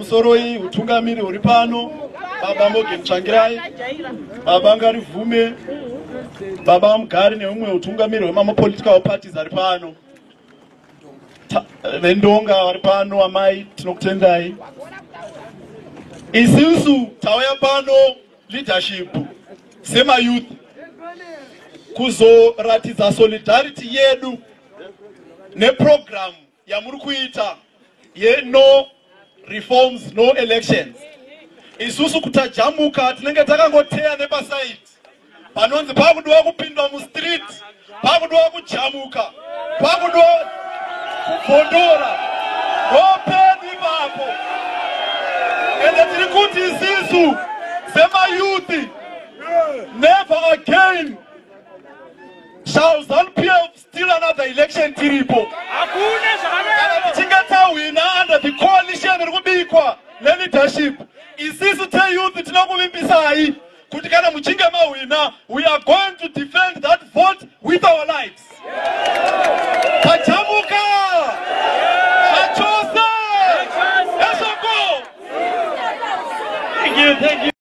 pamusoroi utungamiri uri pano, baba Morgan Tsvangirai, baba Ngarivume, baba Mugari neumwe utungamiri wemapolitical parties ari pano, vendonga vari pano, amai tinokutendai. Isusu tauya pano leadership sema youth kuzoratidza solidarity yedu neprogram yamuri kuita ye no reforms no elections. Isusu kutajamuka tinenge takangoteya nepasaiti panonzi pakudiwa kupindwa mustreet, pakudiwa kujamuka, pakudiwa kuvhondora openi ipapo. Ende tiri kuti isusu sema youth never again shall ZANU-PF steal another election tiripo. Tichinga wina under the coalition rikubikwa leadership. Isusu te youth tinokuvimbisai kuti kana muchinga mawina, we are going to defend that vote with our lives. Tajamuka! Achose! Esoko! Thank you.